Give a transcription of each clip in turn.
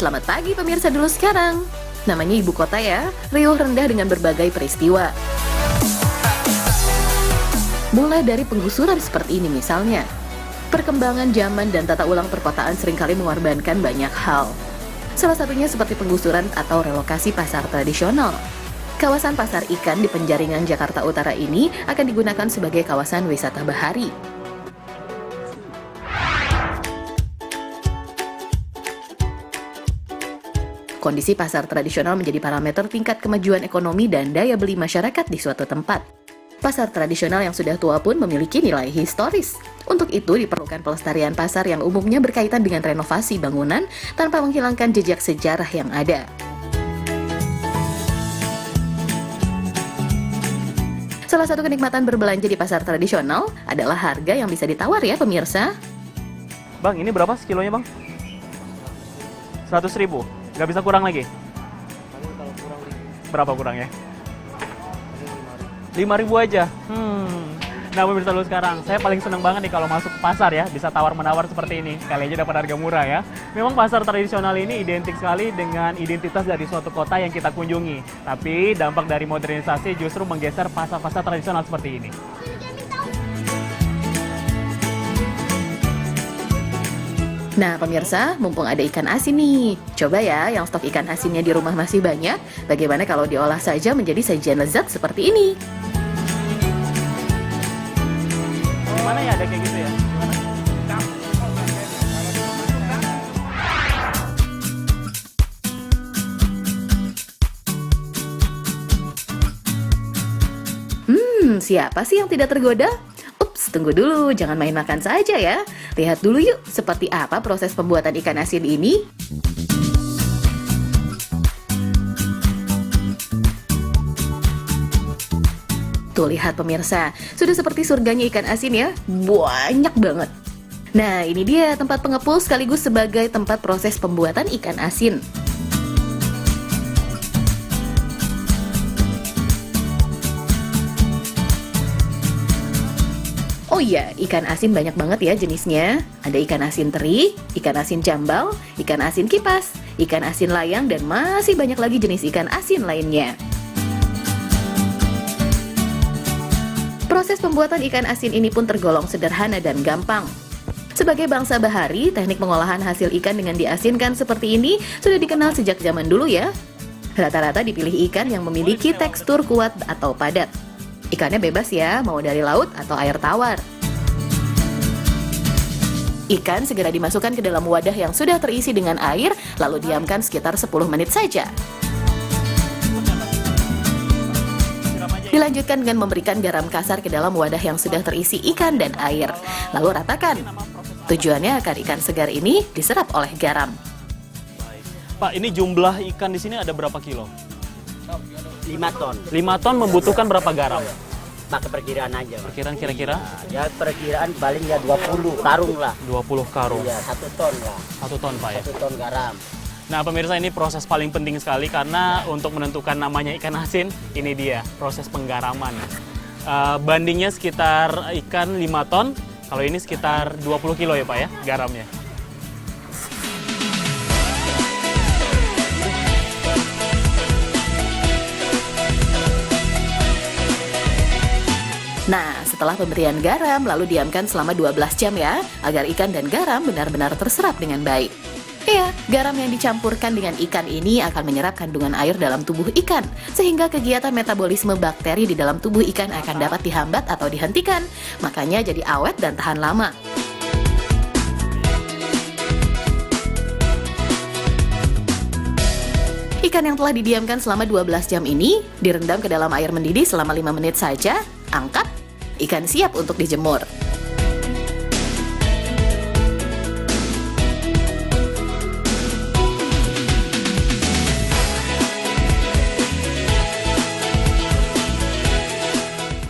Selamat pagi pemirsa dulu sekarang. Namanya ibu kota ya, riuh rendah dengan berbagai peristiwa. Mulai dari penggusuran seperti ini misalnya. Perkembangan zaman dan tata ulang perkotaan seringkali mengorbankan banyak hal. Salah satunya seperti penggusuran atau relokasi pasar tradisional. Kawasan Pasar Ikan di Penjaringan, Jakarta Utara ini akan digunakan sebagai kawasan wisata bahari. Kondisi pasar tradisional menjadi parameter tingkat kemajuan ekonomi dan daya beli masyarakat di suatu tempat. Pasar tradisional yang sudah tua pun memiliki nilai historis. Untuk itu diperlukan pelestarian pasar yang umumnya berkaitan dengan renovasi bangunan tanpa menghilangkan jejak sejarah yang ada. Salah satu kenikmatan berbelanja di pasar tradisional adalah harga yang bisa ditawar ya pemirsa. Bang, ini berapa sekilonya bang? 100.000. Nggak bisa kurang lagi? Berapa kurangnya? 5.000 aja. Nah pemirsa dulu sekarang, saya paling seneng banget nih kalau masuk ke pasar ya, bisa tawar-menawar seperti ini. Kali aja dapat harga murah ya. Memang pasar tradisional ini identik sekali dengan identitas dari suatu kota yang kita kunjungi. Tapi dampak dari modernisasi justru menggeser pasar-pasar tradisional seperti ini. Nah pemirsa, mumpung ada ikan asin nih, coba ya yang stok ikan asinnya di rumah masih banyak, bagaimana kalau diolah saja menjadi sajian lezat seperti ini? Gimana ya, ada kayak gitu ya? Siapa sih yang tidak tergoda? Ups, tunggu dulu, jangan main makan saja ya. Lihat dulu yuk, seperti apa proses pembuatan ikan asin ini. Tuh lihat pemirsa, sudah seperti surganya ikan asin ya, banyak banget. Nah ini dia tempat pengepul sekaligus sebagai tempat proses pembuatan ikan asin. Oh iya, ikan asin banyak banget ya jenisnya. Ada ikan asin teri, ikan asin jambal, ikan asin kipas, ikan asin layang, dan masih banyak lagi jenis ikan asin lainnya. Proses pembuatan ikan asin ini pun tergolong sederhana dan gampang. Sebagai bangsa bahari, teknik pengolahan hasil ikan dengan diasinkan seperti ini sudah dikenal sejak zaman dulu ya. Rata-rata dipilih ikan yang memiliki tekstur kuat atau padat. Ikannya bebas ya, mau dari laut atau air tawar. Ikan segera dimasukkan ke dalam wadah yang sudah terisi dengan air, lalu diamkan sekitar 10 menit saja. Dilanjutkan dengan memberikan garam kasar ke dalam wadah yang sudah terisi ikan dan air. Lalu ratakan. Tujuannya agar ikan segar ini diserap oleh garam. Pak, ini jumlah ikan di sini ada berapa kilo? 5 ton. 5 ton membutuhkan berapa garam? Pakai perkiraan aja. Perkiraan kira-kira? Ya perkiraan paling ya 20 karung lah. 20 karung. Ya 1 ton lah. 1 ton Pak ya? 1 ton garam. Nah pemirsa, ini proses paling penting sekali karena untuk menentukan namanya ikan asin, ini dia proses penggaraman. Bandingnya sekitar ikan 5 ton, kalau ini sekitar 20 kilo ya Pak ya garamnya. Nah, setelah pemberian garam, lalu diamkan selama 12 jam ya, agar ikan dan garam benar-benar terserap dengan baik. Iya, garam yang dicampurkan dengan ikan ini akan menyerap kandungan air dalam tubuh ikan, sehingga kegiatan metabolisme bakteri di dalam tubuh ikan akan dapat dihambat atau dihentikan, makanya jadi awet dan tahan lama. Ikan yang telah didiamkan selama 12 jam ini direndam ke dalam air mendidih selama 5 menit saja, angkat, ikan siap untuk dijemur.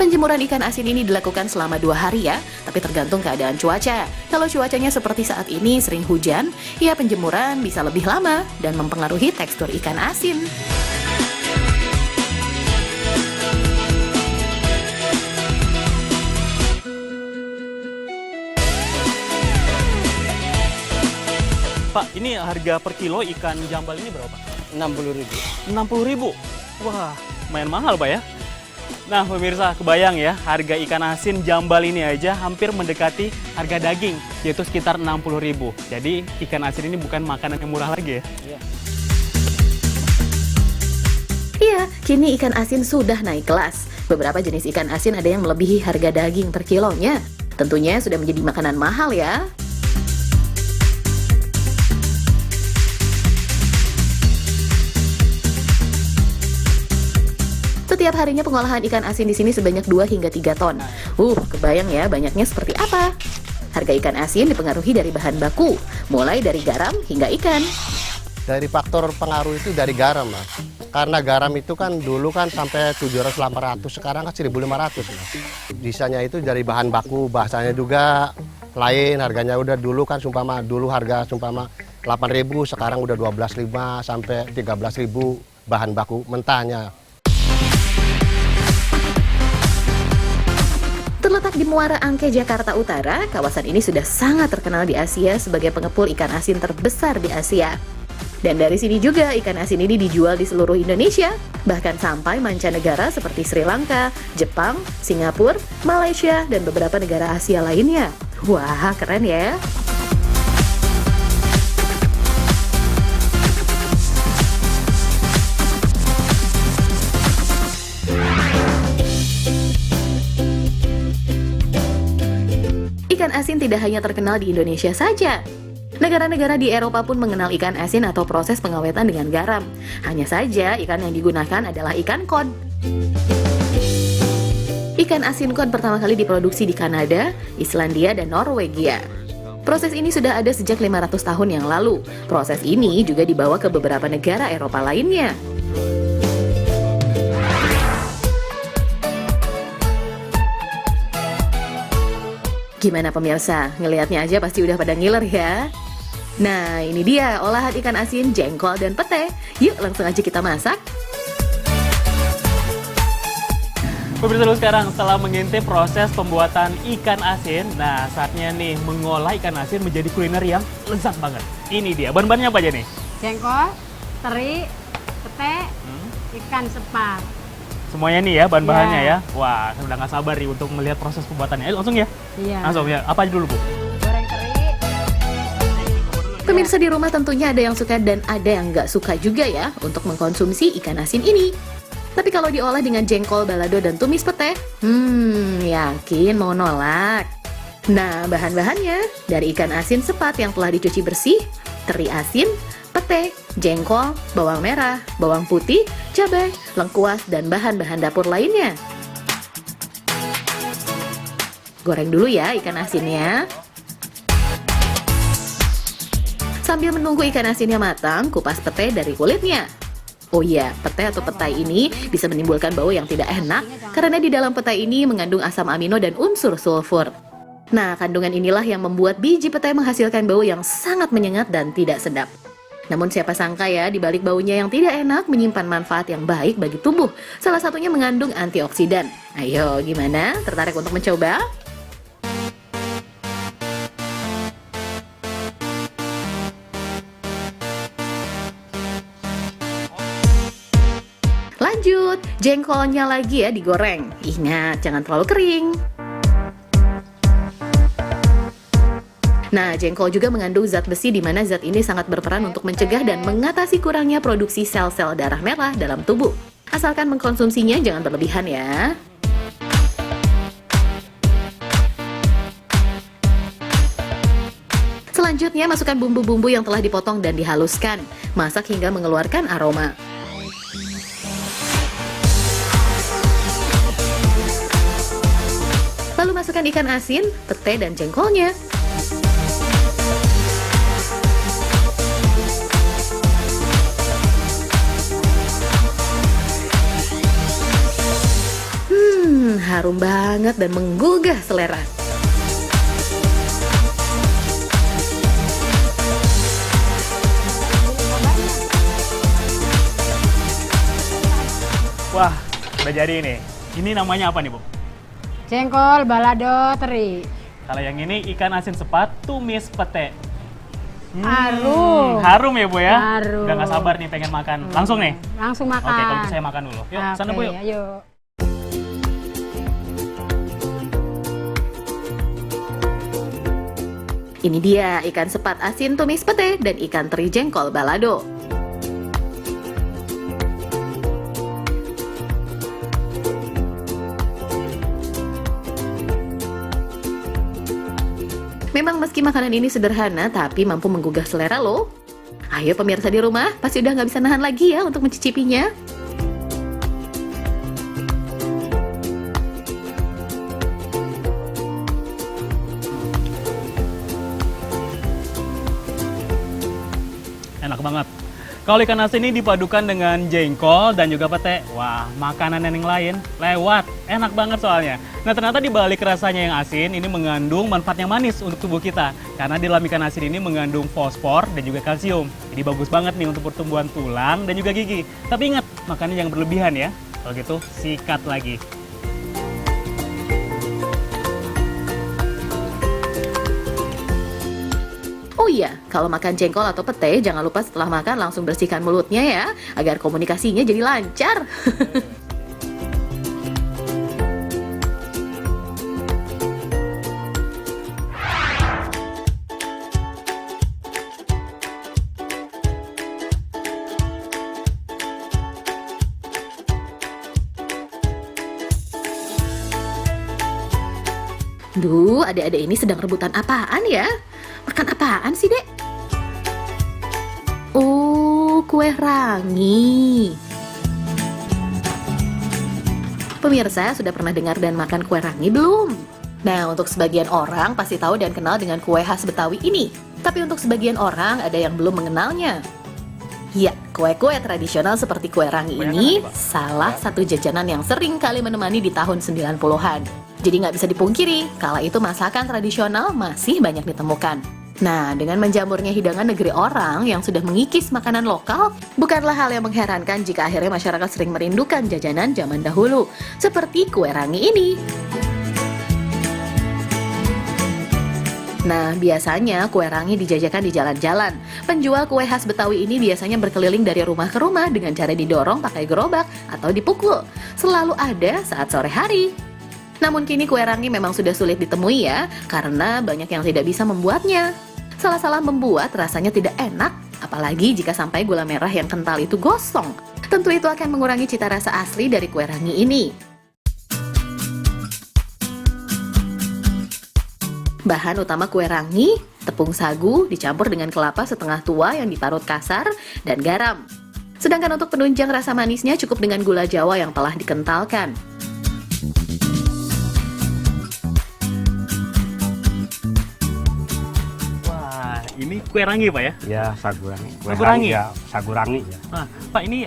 Penjemuran ikan asin ini dilakukan selama 2 hari ya, tapi tergantung keadaan cuaca. Kalau cuacanya seperti saat ini sering hujan, ya penjemuran bisa lebih lama dan mempengaruhi tekstur ikan asin. Pak, Ini harga per kilo ikan jambal ini berapa, Pak? 60.000. 60.000. Wah, lumayan mahal, Pak ya. Nah, pemirsa, kebayang ya, harga ikan asin jambal ini aja hampir mendekati harga daging, yaitu sekitar 60.000. Jadi, ikan asin ini bukan makanan yang murah lagi ya. Iya. Iya, kini ikan asin sudah naik kelas. Beberapa jenis ikan asin ada yang melebihi harga daging per kilonya. Tentunya sudah menjadi makanan mahal ya. Setiap harinya pengolahan ikan asin di sini sebanyak 2 hingga 3 ton. Kebayang ya banyaknya seperti apa. Harga ikan asin dipengaruhi dari bahan baku, mulai dari garam hingga ikan. Dari faktor pengaruh itu dari garam, Mas. Karena garam itu kan dulu kan sampai 700-800, sekarang kan 1.500, Mas. Sisanya itu dari bahan baku, bahasanya juga lain, harganya udah dulu kan dulu harga 8.000, sekarang udah 12.500 sampai 13.000 bahan baku mentahnya. Terletak di Muara Angke, Jakarta Utara, kawasan ini sudah sangat terkenal di Asia sebagai pengepul ikan asin terbesar di Asia. Dan dari sini juga ikan asin ini dijual di seluruh Indonesia, bahkan sampai mancanegara seperti Sri Lanka, Jepang, Singapura, Malaysia, dan beberapa negara Asia lainnya. Wah, keren ya! Ikan asin tidak hanya terkenal di Indonesia saja. Negara-negara di Eropa pun mengenal ikan asin atau proses pengawetan dengan garam. Hanya saja ikan yang digunakan adalah ikan cod. Ikan asin cod pertama kali diproduksi di Kanada, Islandia, dan Norwegia. Proses ini sudah ada sejak 500 tahun yang lalu. Proses ini juga dibawa ke beberapa negara Eropa lainnya. Gimana pemirsa? Ngelihatnya aja pasti udah pada ngiler ya? Nah, ini dia olahan ikan asin, jengkol, dan pete. Yuk langsung aja kita masak. Pemirsa dulu sekarang, setelah mengintip proses pembuatan ikan asin, nah saatnya nih mengolah ikan asin menjadi kuliner yang lezat banget. Ini dia, bahan-bahannya apa aja nih? Jengkol, teri, pete, ikan sepat. Semuanya nih ya bahan-bahannya Ya. ya. Wah, saya udah nggak sabar nih untuk melihat proses pembuatannya. Ayo langsung ya. Iya. Langsung ya. Apa aja dulu, Bu? Goreng teri. Pemirsa di rumah tentunya ada yang suka dan ada yang nggak suka juga ya untuk mengkonsumsi ikan asin ini. Tapi kalau diolah dengan jengkol, balado, dan tumis pete, yakin mau nolak. Nah, bahan-bahannya dari ikan asin sepat yang telah dicuci bersih, teri asin, pete, jengkol, bawang merah, bawang putih, cabai, lengkuas, dan bahan-bahan dapur lainnya. Goreng dulu ya ikan asinnya. Sambil menunggu ikan asinnya matang, kupas pete dari kulitnya. Oh iya, pete atau petai ini bisa menimbulkan bau yang tidak enak karena di dalam petai ini mengandung asam amino dan unsur sulfur. Nah, kandungan inilah yang membuat biji petai menghasilkan bau yang sangat menyengat dan tidak sedap. Namun siapa sangka ya, di balik baunya yang tidak enak menyimpan manfaat yang baik bagi tubuh. Salah satunya mengandung antioksidan. Ayo, gimana? Tertarik untuk mencoba? Lanjut, jengkolnya lagi ya digoreng. Ingat, jangan terlalu kering. Nah, jengkol juga mengandung zat besi di mana zat ini sangat berperan untuk mencegah dan mengatasi kurangnya produksi sel-sel darah merah dalam tubuh. Asalkan mengkonsumsinya jangan berlebihan ya. Selanjutnya, masukkan bumbu-bumbu yang telah dipotong dan dihaluskan. Masak hingga mengeluarkan aroma. Lalu masukkan ikan asin, pete, dan jengkolnya. Harum banget dan menggugah selera. Wah, udah jadi ini. Ini namanya apa nih, Bu? Jengkol, balado, teri. Kalau yang ini ikan asin sepat tumis pete. Harum. Harum ya Bu ya? Harum. Udah nggak sabar nih pengen makan. Langsung nih? Langsung makan. Oke, kalau gitu saya makan dulu. Yuk, sana Bu yuk. Ayo. Ini dia ikan sepat asin tumis pete dan ikan teri jengkol balado. Memang meski makanan ini sederhana, tapi mampu menggugah selera loh. Ayo pemirsa di rumah, pasti udah nggak bisa nahan lagi ya untuk mencicipinya. Enak banget. Kalau ikan asin ini dipadukan dengan jengkol dan juga pete, wah makanan yang lain lewat. Enak banget soalnya. Nah ternyata di balik rasanya yang asin, ini mengandung manfaat yang manis untuk tubuh kita. Karena di dalam ikan asin ini mengandung fosfor dan juga kalsium. Jadi bagus banget nih untuk pertumbuhan tulang dan juga gigi. Tapi ingat, makannya jangan berlebihan ya. Kalau gitu, sikat lagi. Oh iya, kalau makan jengkol atau pete, jangan lupa setelah makan langsung bersihkan mulutnya ya, agar komunikasinya jadi lancar. Duh, adik-adik ini sedang rebutan apaan ya? Makan apaan sih, Dek? Oh, kue rangi. Pemirsa, sudah pernah dengar dan makan kue rangi belum? Nah, untuk sebagian orang pasti tahu dan kenal dengan kue khas Betawi ini. Tapi untuk sebagian orang ada yang belum mengenalnya. Ya, kue-kue tradisional seperti kue rangi ini salah satu jajanan yang sering kali menemani di tahun 90-an. Jadi nggak bisa dipungkiri, kala itu masakan tradisional masih banyak ditemukan. Nah, dengan menjamurnya hidangan negeri orang yang sudah mengikis makanan lokal, bukanlah hal yang mengherankan jika akhirnya masyarakat sering merindukan jajanan zaman dahulu, seperti kue rangi ini. Nah, biasanya kue rangi dijajakan di jalan-jalan. Penjual kue khas Betawi ini biasanya berkeliling dari rumah ke rumah dengan cara didorong pakai gerobak atau dipukul. Selalu ada saat sore hari. Namun kini kue rangi memang sudah sulit ditemui ya, karena banyak yang tidak bisa membuatnya. Salah-salah membuat rasanya tidak enak, apalagi jika sampai gula merah yang kental itu gosong. Tentu itu akan mengurangi cita rasa asli dari kue rangi ini. Bahan utama kue rangi, tepung sagu dicampur dengan kelapa setengah tua yang diparut kasar, dan garam. Sedangkan untuk penunjang rasa manisnya cukup dengan gula Jawa yang telah dikentalkan. Wah, ini kue rangi Pak ya? Ya, sagu rangi. Sagu rangi? Ya, sagu rangi ya. Nah, Pak ini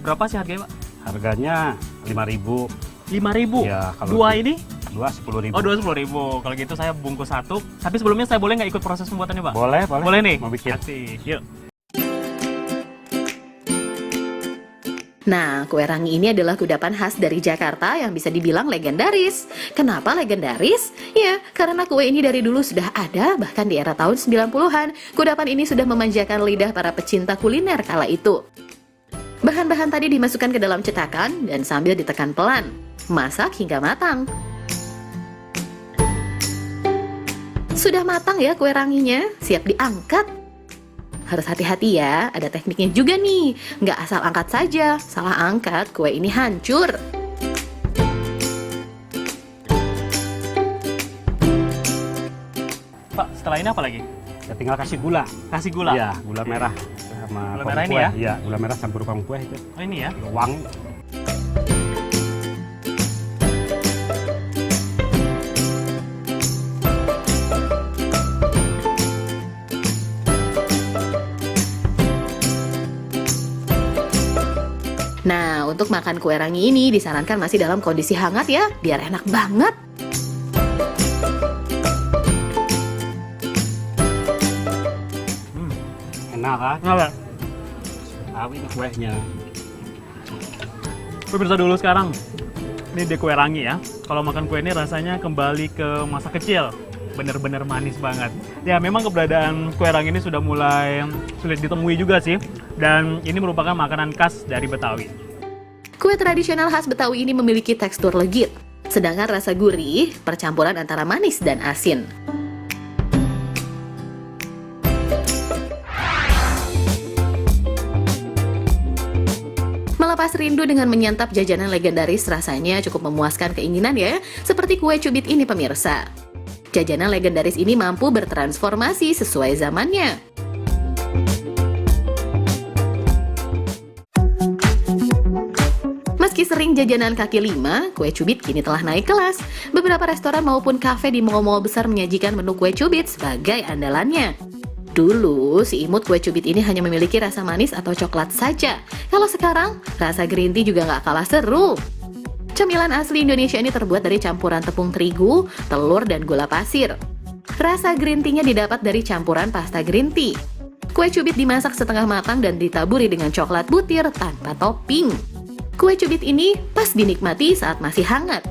berapa sih harganya Pak? Harganya 5.000. 5.000? Ya, kalau dua di- ini? Dua 10.000. Oh, 10.000. Kalau gitu saya bungkus satu. Tapi sebelumnya saya boleh nggak ikut proses pembuatannya Pak? Boleh, boleh. Boleh nih? Mau bikin. Kasih, yuk. Nah, kue rangi ini adalah kudapan khas dari Jakarta yang bisa dibilang legendaris. Kenapa legendaris? Ya, karena kue ini dari dulu sudah ada, bahkan di era tahun 90-an. Kudapan ini sudah memanjakan lidah para pecinta kuliner kala itu. Bahan-bahan tadi dimasukkan ke dalam cetakan dan sambil ditekan pelan. Masak hingga matang. Sudah matang ya kue ranginya, siap diangkat. Harus hati-hati ya, ada tekniknya juga nih. Nggak asal angkat saja, salah angkat kue ini hancur. Pak, setelah ini apa lagi? Ya, tinggal kasih gula. Kasih gula? Ya, gula merah sama Gula pang merah ini kue. ya? Iya, gula merah campur pang kue itu. Oh ini ya? Wangi. Nah, untuk makan kue rangi ini disarankan masih dalam kondisi hangat ya, biar enak banget. Enak kan? Nggak, Tahu ini kuehnya. pemirsa dulu sekarang. Ini di kue rangi ya. Kalau makan kue ini rasanya kembali ke masa kecil. Bener-bener manis banget. Ya memang keberadaan kue rangi ini sudah mulai sulit ditemui juga sih. Dan ini merupakan makanan khas dari Betawi. Kue tradisional khas Betawi ini memiliki tekstur legit, sedangkan rasa gurih percampuran antara manis dan asin. Melepas rindu dengan menyantap jajanan legendaris rasanya cukup memuaskan keinginan ya, seperti kue cubit ini pemirsa. Jajanan legendaris ini mampu bertransformasi sesuai zamannya. Meski sering jajanan kaki lima, kue cubit kini telah naik kelas. Beberapa restoran maupun kafe di mall-mall besar menyajikan menu kue cubit sebagai andalannya. Dulu, si imut kue cubit ini hanya memiliki rasa manis atau coklat saja. Kalau sekarang, rasa green tea juga nggak kalah seru. Cemilan asli Indonesia ini terbuat dari campuran tepung terigu, telur, dan gula pasir. Rasa green tea-nya didapat dari campuran pasta green tea. Kue cubit dimasak setengah matang dan ditaburi dengan coklat butir tanpa topping. Kue cubit ini pas dinikmati saat masih hangat.